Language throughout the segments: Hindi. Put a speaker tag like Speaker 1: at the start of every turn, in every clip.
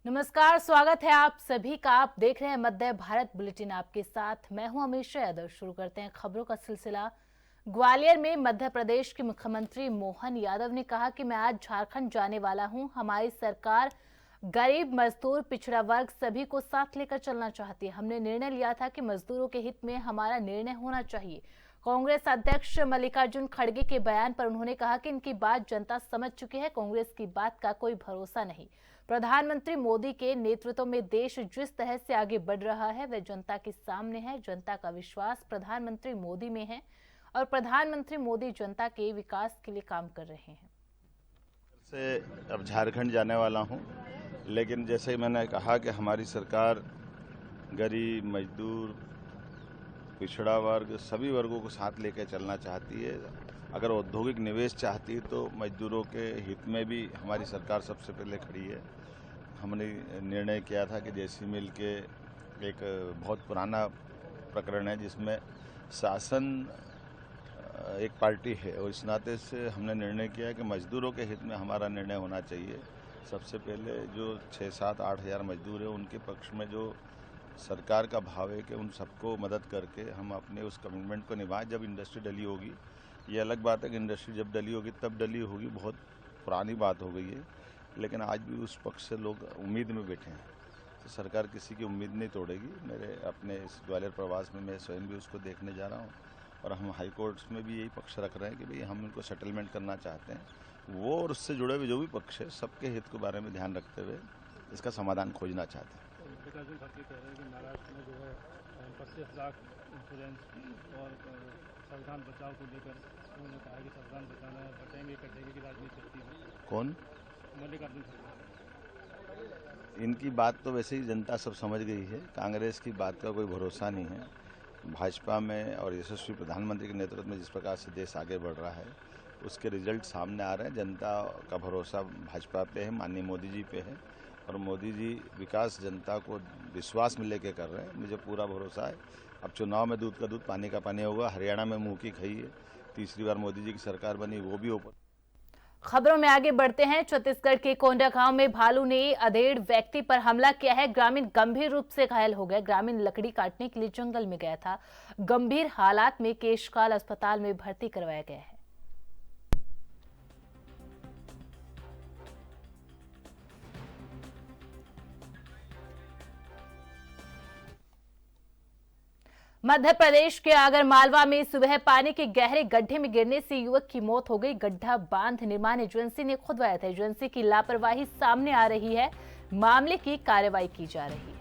Speaker 1: नमस्कार, स्वागत है आप सभी का। आप देख रहे हैं मध्य भारत बुलेटिन, आपके साथ मैं हूं हमेशा यादव। शुरू करते हैं खबरों का सिलसिला। ग्वालियर में मध्य प्रदेश के मुख्यमंत्री मोहन यादव ने कहा कि मैं आज झारखंड जाने वाला हूं। हमारी सरकार गरीब, मजदूर, पिछड़ा वर्ग सभी को साथ लेकर चलना चाहती है। हमने निर्णय लिया था कि मजदूरों के हित में हमारा निर्णय होना चाहिए। कांग्रेस अध्यक्ष मल्लिकार्जुन खड़गे के बयान पर उन्होंने कहा कि इनकी बात जनता समझ चुकी है, कांग्रेस की बात का कोई भरोसा नहीं। प्रधानमंत्री मोदी के नेतृत्व में देश जिस तरह से आगे बढ़ रहा है वह जनता के सामने है। जनता का विश्वास प्रधानमंत्री मोदी में है और प्रधानमंत्री मोदी जनता के विकास के लिए काम कर रहे हैं।
Speaker 2: से अब झारखंड जाने वाला हूं, लेकिन जैसे ही मैंने कहा कि हमारी सरकार गरीब, मजदूर, पिछड़ा वर्ग सभी वर्गों को साथ लेकर चलना चाहती है। अगर औद्योगिक निवेश चाहती है तो मजदूरों के हित में भी हमारी सरकार सबसे पहले खड़ी है। हमने निर्णय किया था कि जेसी मिल के एक बहुत पुराना प्रकरण है जिसमें शासन एक पार्टी है और इस नाते से हमने निर्णय किया कि मजदूरों के हित में हमारा निर्णय होना चाहिए। सबसे पहले जो 6-7-8 हज़ार मजदूर हैं उनके पक्ष में जो सरकार का भाव है कि उन सबको मदद करके हम अपने उस कमिटमेंट को निभाएं। जब इंडस्ट्री डली होगी, ये अलग बात है कि इंडस्ट्री जब डली होगी तब डली होगी, बहुत पुरानी बात हो गई है, लेकिन आज भी उस पक्ष से लोग उम्मीद में बैठे हैं। तो सरकार किसी की उम्मीद नहीं तोड़ेगी। मेरे अपने इस ग्वालियर प्रवास में मैं स्वयं भी उसको देखने जा रहा हूँ और हम हाई कोर्ट्स में भी यही पक्ष रख रहे हैं कि भाई हम उनको सेटलमेंट करना चाहते हैं। वो और उससे जुड़े हुए जो भी पक्ष है सबके हित के बारे में ध्यान रखते हुए इसका समाधान खोजना चाहते हैं।
Speaker 3: मल्लिकार्जुन खड़गे कह रहे हैं कि महाराष्ट्र में जो है 25 लाख इंश्योरेंस और संविधान बचाव को लेकर उन्होंने कहा कि संविधान बचाना है, बटेंगे कटेंगे की राजनीति चलती है।
Speaker 2: कौन?
Speaker 3: मल्लिकार्जुन खड़गे।
Speaker 2: इनकी बात तो वैसे ही जनता सब समझ गई है। कांग्रेस की बात का कोई भरोसा नहीं है। भाजपा में और यशस्वी प्रधानमंत्री के नेतृत्व में जिस प्रकार से देश आगे बढ़ रहा है उसके रिजल्ट सामने आ रहे हैं। जनता का भरोसा भाजपा पे है, माननीय मोदी जी पे है और मोदी जी विकास जनता को विश्वास में लेके कर रहे हैं। मुझे पूरा भरोसा है। अब चुनाव में दूध का दूध, पानी का पानी होगा। हरियाणा में मुंह की खई है, तीसरी बार मोदी जी की सरकार बनी, वो भी ऊपर।
Speaker 1: खबरों में आगे बढ़ते हैं। छत्तीसगढ़ के कोंडागांव में भालू ने अधेड़ व्यक्ति पर हमला किया है। ग्रामीण गंभीर रूप से घायल हो गए। ग्रामीण लकड़ी काटने के लिए जंगल में गया था। गंभीर हालात में केशकाल अस्पताल में भर्ती करवाया गया है। मध्य प्रदेश के आगरमालवा में सुबह पानी के गहरे गड्ढे में गिरने से युवक की मौत हो गई। गड्ढा बांध निर्माण एजेंसी ने खुदवाया था। एजेंसी की लापरवाही सामने आ रही है। मामले की कार्रवाई की जा रही है।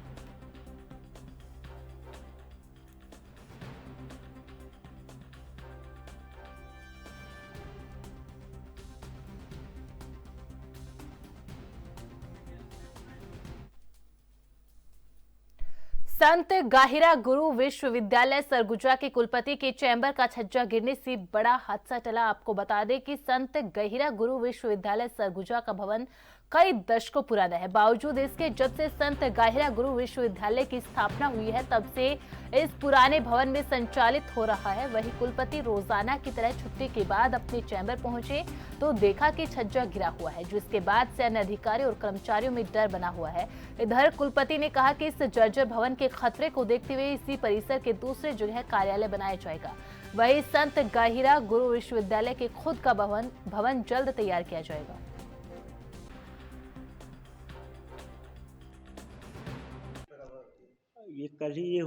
Speaker 1: संत गाहिरा गुरु विश्वविद्यालय सरगुजा के कुलपति के चैम्बर का छज्जा गिरने से बड़ा हादसा टला। आपको बता दें कि संत गाहिरा गुरु विश्वविद्यालय सरगुजा का भवन कई दशकों पुराना है। बावजूद इसके जब से संत गाहिरा गुरु विश्वविद्यालय की स्थापना हुई है तब से इस पुराने भवन में संचालित हो रहा है। वही कुलपति रोजाना की तरह छुट्टी के बाद अपने चैम्बर पहुंचे तो देखा कि छज्जा गिरा हुआ है, जिसके बाद से अन्य अधिकारी और कर्मचारियों में डर बना हुआ है। इधर कुलपति ने कहा कि इस जर्जर भवन के खतरे को देखते हुए इसी परिसर के दूसरे जगह कार्यालय बनाया जाएगा। वही संत गाहिरा गुरु विश्वविद्यालय के खुद का भवन जल्द तैयार किया जाएगा।
Speaker 4: ये कल ही ये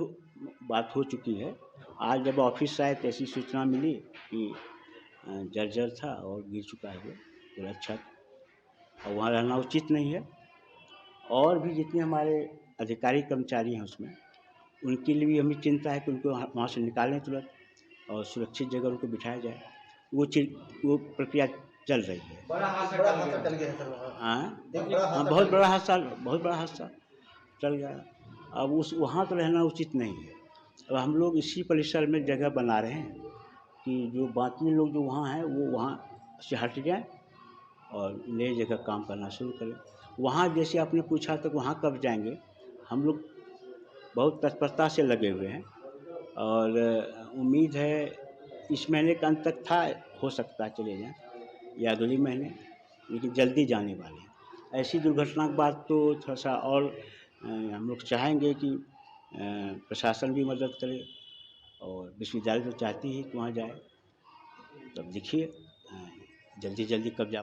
Speaker 4: बात हो चुकी है। आज जब ऑफिस आए तो ऐसी सूचना मिली कि जर्जर था और गिर चुका है वो पूरा छत, और वहाँ रहना उचित नहीं है। और भी जितने हमारे अधिकारी कर्मचारी हैं उसमें, उनके लिए भी हमें चिंता है कि उनको वहाँ से निकालें तुरंत और सुरक्षित जगह उनको बिठाया जाए। वो प्रक्रिया चल रही है।
Speaker 5: बड़ा हादसा चल गया सर वहाँ।
Speaker 4: हाँ, बहुत बड़ा हादसा चल गया। अब वहाँ तो रहना उचित नहीं है। अब हम लोग इसी परिसर में जगह बना रहे हैं कि जो बाकी लोग जो वहाँ हैं वो वहाँ से हट जाएं और नई जगह काम करना शुरू करें। वहाँ जैसे आपने पूछा तो वहाँ कब जाएंगे, हम लोग बहुत तत्परता से लगे हुए हैं और उम्मीद है इस महीने के अंत तक हो सकता है चले जाएं या अगले महीने, लेकिन जल्दी जाने वाले हैं। ऐसी दुर्घटना के बाद तो थोड़ा सा और हम लोग चाहेंगे कि प्रशासन भी मदद करे और विश्वविद्यालय तो चाहती है कि वहाँ जाए। तब देखिए जल्दी जल्दी कब जा।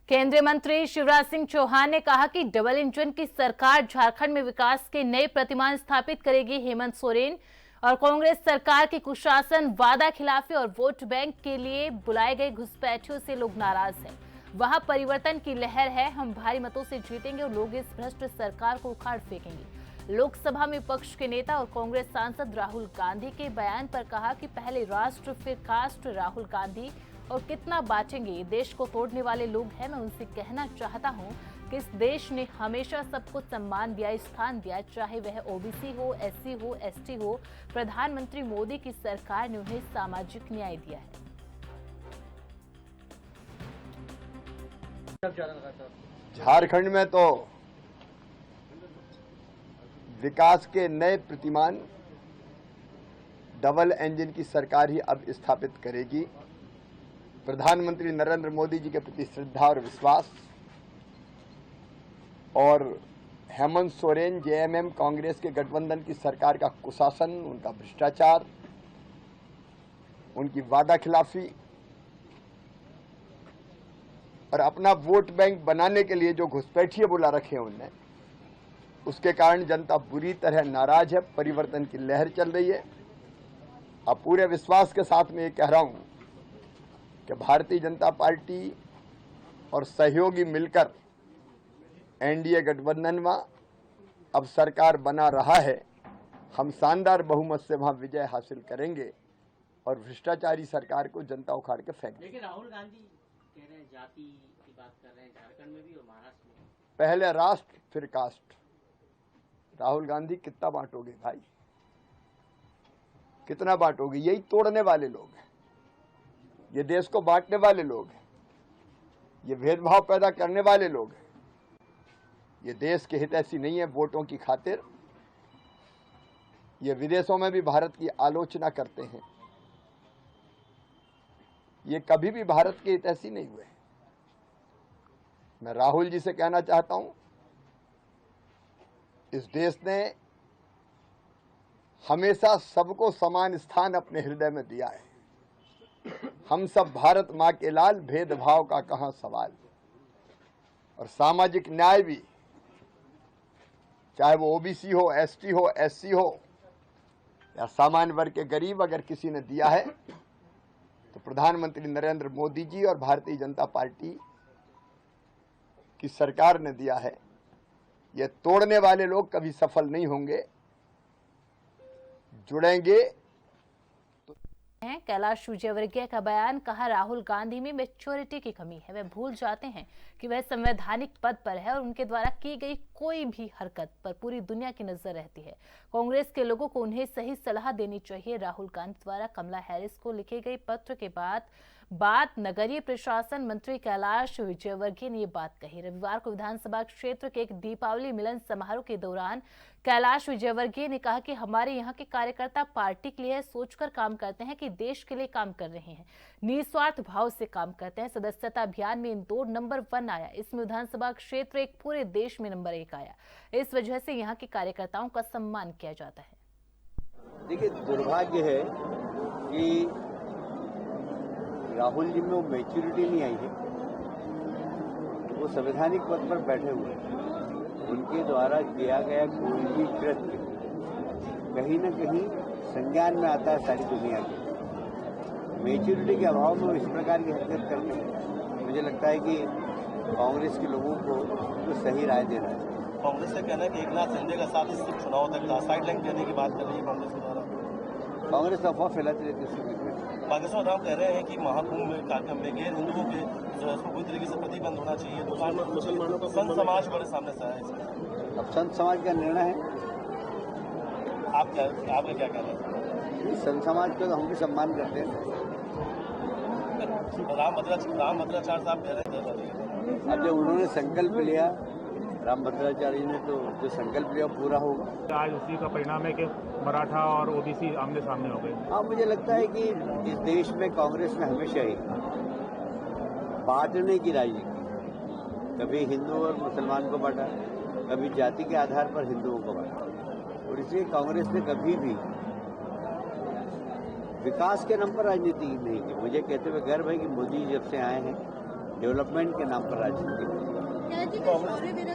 Speaker 1: केंद्रीय मंत्री शिवराज सिंह चौहान ने कहा कि डबल इंजन की सरकार झारखंड में विकास के नए प्रतिमान स्थापित करेगी। हेमंत सोरेन और कांग्रेस सरकार की कुशासन, वादा खिलाफी और वोट बैंक के लिए बुलाए गए घुसपैठियों से लोग नाराज हैं। वहां परिवर्तन की लहर है, हम भारी मतों से जीतेंगे और लोग इस भ्रष्ट सरकार को उखाड़ फेंकेंगे। लोकसभा में विपक्ष के नेता और कांग्रेस सांसद राहुल गांधी के बयान पर कहा कि पहले राष्ट्र फिर कास्ट। राहुल गांधी और कितना बांटेंगे, देश को तोड़ने वाले लोग हैं। मैं उनसे कहना चाहता हूं कि इस देश ने हमेशा सबको सम्मान दिया, स्थान दिया, चाहे वह ओबीसी हो, एससी हो, एसटी हो। प्रधानमंत्री मोदी की सरकार ने उन्हें सामाजिक न्याय दिया है।
Speaker 6: झारखंड में तो विकास के नए प्रतिमान डबल इंजन की सरकार ही अब स्थापित करेगी। प्रधानमंत्री नरेंद्र मोदी जी के प्रति श्रद्धा और विश्वास और हेमंत सोरेन जेएमएम कांग्रेस के गठबंधन की सरकार का कुशासन, उनका भ्रष्टाचार, उनकी वादा खिलाफी और अपना वोट बैंक बनाने के लिए जो घुसपैठिए बुला रखे हैं उनने, उसके कारण जनता बुरी तरह नाराज है। परिवर्तन की लहर चल रही है। अब पूरे विश्वास के साथ मैं ये कह रहा हूं कि भारतीय जनता पार्टी और सहयोगी मिलकर एनडीए गठबंधन में अब सरकार बना रहा है। हम शानदार बहुमत से वहां विजय हासिल करेंगे और भ्रष्टाचारी सरकार को जनता उखाड़ के फेंक देंगे।
Speaker 7: लेकिन राहुल गांधी कह रहे हैं जाति की बात कर रहे हैं झारखंड में भी और महाराष्ट्र में।
Speaker 6: पहले राष्ट्र फिर कास्ट। राहुल गांधी कितना बांटोगे भाई, कितना बांटोगे? यही तोड़ने वाले लोग हैं, ये देश को बांटने वाले लोग हैं, ये भेदभाव पैदा करने वाले लोग हैं। ये देश के हितैषी नहीं है वोटों की खातिर। ये विदेशों में भी भारत की आलोचना करते हैं। ये कभी भी भारत के हितैषी नहीं हुए। मैं राहुल जी से कहना चाहता हूं, इस देश ने हमेशा सबको समान स्थान अपने हृदय में दिया है। हम सब भारत मां के लाल, भेदभाव का कहां सवाल। और सामाजिक न्याय भी, चाहे वो ओबीसी हो, एसटी हो, एससी हो या सामान्य वर्ग के गरीब, अगर किसी ने दिया है तो प्रधानमंत्री नरेंद्र मोदी जी और भारतीय जनता पार्टी की सरकार ने दिया है। ये तोड़ने वाले लोग कभी सफल नहीं होंगे, जुड़ेंगे।
Speaker 1: कैलाश विजयवर्गीय का बयान, कहा राहुल गांधी में मैच्योरिटी की कमी है। वे भूल जाते हैं कि वह संवैधानिक पद पर है और उनके द्वारा की गई कोई भी हरकत पर पूरी दुनिया की नजर रहती है। कांग्रेस के लोगों को उन्हें सही सलाह देनी चाहिए। राहुल गांधी द्वारा कमला हैरिस को लिखे गए पत्र के बाद नगरीय प्रशासन मंत्री कैलाश विजयवर्गीय ने ये बात कही। रविवार को विधानसभा क्षेत्र के एक दीपावली मिलन समारोह के दौरान कैलाश विजयवर्गीय ने कहा कि हमारे यहाँ के कार्यकर्ता पार्टी के लिए सोचकर काम करते हैं कि देश के लिए काम कर रहे हैं, निस्वार्थ भाव से काम करते हैं। सदस्यता अभियान में इंदौर नंबर 1 आया, इसमें विधानसभा क्षेत्र एक पूरे देश में नंबर 1 आया। इस वजह से यहाँ के कार्यकर्ताओं का सम्मान किया जाता है।
Speaker 8: देखिए, दुर्भाग्य है कि राहुल जी में वो मैच्योरिटी नहीं आई है। वो संवैधानिक पद पर बैठे हुए हैं। उनके द्वारा किया गया कोई भी कृत्य कहीं न कहीं संज्ञान में आता है सारी दुनिया के। मैच्योरिटी के अभाव में इस प्रकार की हरकत करते हैं। मुझे लगता है कि कांग्रेस के लोगों को तो सही राय देना है।
Speaker 5: कांग्रेस का कहना है कि एकनाथ शिंदे का साथ इस चुनाव तक था, साइडलाइन करने की बात कर रही है कांग्रेस के द्वारा।
Speaker 8: कांग्रेस अफवाह फैलाती रहती है।
Speaker 5: पाकिस्तान राम कह रहे हैं कि महाकुंभ में कार्यक्रम में गैर हिंदुओं के पूरी तरीके से प्रतिबंध होना चाहिए। दुकान में मुसलमानों का संत समाज बड़े सामने से आया है।
Speaker 8: अब संत समाज का निर्णय है।
Speaker 5: आपका क्या कहना है?
Speaker 8: संत समाज का तो हम भी सम्मान करते हैं।
Speaker 5: राम भद्राचार्य साहब कह रहे थे,
Speaker 8: अब जब उन्होंने संकल्प लिया, राम भद्राचार्य जी ने, तो जो संकल्प लिया पूरा होगा।
Speaker 3: आज उसी का परिणाम है कि मराठा और ओबीसी आमने सामने हो गए।
Speaker 8: हाँ, मुझे लगता है कि इस देश में कांग्रेस ने हमेशा ही बांटने की राजनीति, कभी हिंदू और मुसलमान को बांटा, कभी जाति के आधार पर हिंदुओं को बांटा। और इसलिए कांग्रेस ने कभी भी विकास के नाम पर राजनीति नहीं की। मुझे कहते हुए गर्व है कि मोदी जी जब से आए हैं डेवलपमेंट के नाम पर राजनीति की।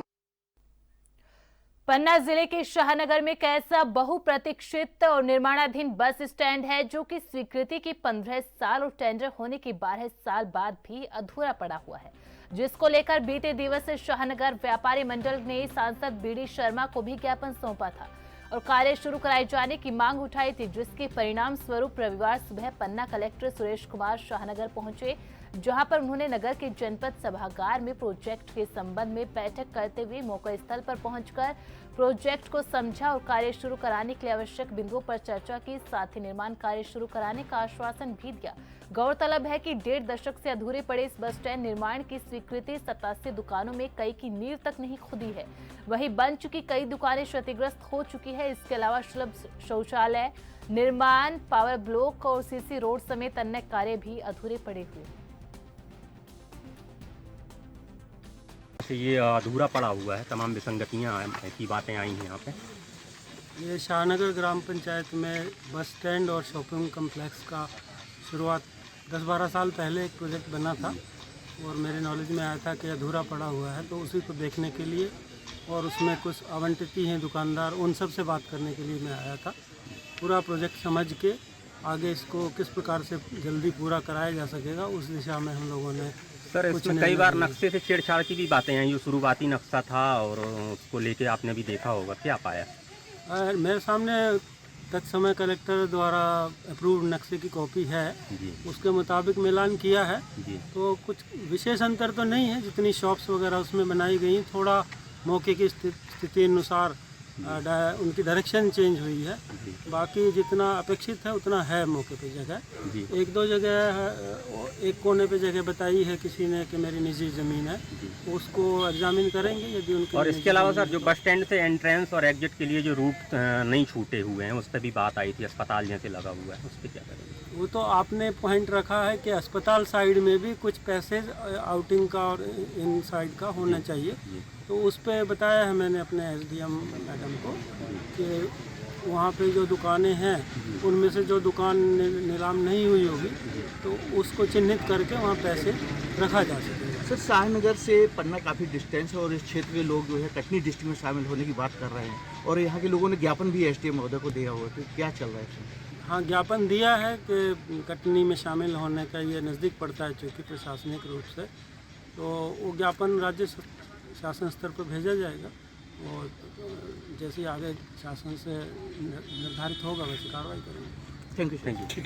Speaker 1: पन्ना जिले के शाहनगर में एक ऐसा बहुप्रतीक्षित और निर्माणाधीन बस स्टैंड है जो कि स्वीकृति की 15 साल और टेंडर होने के 12 साल बाद भी अधूरा पड़ा हुआ है, जिसको लेकर बीते दिवस शाहनगर व्यापारी मंडल ने सांसद बीडी शर्मा को भी ज्ञापन सौंपा था और कार्य शुरू कराए जाने की मांग उठाई थी, जिसके परिणाम स्वरूप रविवार सुबह पन्ना कलेक्टर सुरेश कुमार शाहनगर पहुंचे, जहां पर उन्होंने नगर के जनपद सभागार में प्रोजेक्ट के संबंध में बैठक करते हुए मौका स्थल पर पहुंचकर प्रोजेक्ट को समझा और कार्य शुरू कराने के लिए आवश्यक बिंदुओं पर चर्चा की, साथ ही निर्माण कार्य शुरू कराने का आश्वासन भी दिया। गौरतलब है कि 1.5 दशक से अधूरे पड़े इस बस स्टैंड निर्माण की स्वीकृति 87 दुकानों में कई की नींव तक नहीं खुदी है। वहीं बन चुकी कई दुकानें क्षतिग्रस्त हो चुकी है। इसके अलावा सुलभ शौचालय निर्माण, पावर ब्लॉक और सीसी रोड समेत अन्य कार्य भी अधूरे पड़े हुए हैं।
Speaker 9: ये अधूरा पड़ा हुआ है, तमाम विसंगतियाँ की बातें आई हैं यहाँ पे।
Speaker 3: ये शाहनगर ग्राम पंचायत में बस स्टैंड और शॉपिंग कम्प्लेक्स का शुरुआत 10-12 साल पहले एक प्रोजेक्ट बना था और मेरे नॉलेज में आया था कि अधूरा पड़ा हुआ है, तो उसी को देखने के लिए और उसमें कुछ आवंटित हैं दुकानदार, उन सब से बात करने के लिए मैं आया था। पूरा प्रोजेक्ट समझ के आगे इसको किस प्रकार से जल्दी पूरा कराया जा सकेगा उस दिशा में हम लोगों ने
Speaker 9: सर इसमें कई बार नक्शे से छेड़छाड़ की भी बातें आई, जो शुरुआती नक्शा था और उसको लेके आपने भी देखा होगा, क्या पाया?
Speaker 3: मेरे सामने तत्समय कलेक्टर द्वारा अप्रूव्ड नक्शे की कॉपी है
Speaker 9: जी।
Speaker 3: उसके मुताबिक मिलान किया है
Speaker 9: जी।
Speaker 3: तो कुछ विशेष अंतर तो नहीं है, जितनी शॉप्स वगैरह उसमें बनाई गई, थोड़ा मौके की स्थिति अनुसार उनकी डायरेक्शन चेंज हुई है। बाकी जितना अपेक्षित है उतना है मौके पे जगह। एक दो जगह एक कोने पे जगह बताई है किसी ने कि मेरी निजी ज़मीन है, उसको एग्जामिन करेंगे यदि उनकी।
Speaker 9: और इसके अलावा सर जो बस स्टैंड से एंट्रेंस और एग्जिट के लिए जो रूट नहीं छूटे हुए हैं उस पर भी बात आई थी, अस्पताल जैसे लगा हुआ है, उस पर क्या करेंगे?
Speaker 3: वो तो आपने पॉइंट रखा है कि अस्पताल साइड में भी कुछ पैसेज आउटिंग का और इन साइड का होना चाहिए, तो उस पर बताया है मैंने अपने SDM मैडम को कि वहाँ पे जो दुकानें हैं उनमें से जो दुकान नीलाम नहीं हुई होगी तो उसको चिन्हित करके वहाँ पैसे रखा जा सकेगा।
Speaker 5: सर शाहनगर से पन्ना काफ़ी डिस्टेंस है और इस क्षेत्र के लोग जो है कटनी डिस्ट्रिक्ट में शामिल होने की बात कर रहे हैं और यहाँ के लोगों ने ज्ञापन भी SDM महोदय को दिया हुआ, तो क्या चल रहा है?
Speaker 3: हाँ, ज्ञापन दिया है कि कटनी में शामिल होने का ये नज़दीक पड़ता है चूँकि प्रशासनिक रूप से, तो वो ज्ञापन राज्य शासन स्तर पर भेजा जाएगा और जैसे आगे शासन से निर्धारित होगा वैसे कार्रवाई करेंगे।
Speaker 5: Thank you.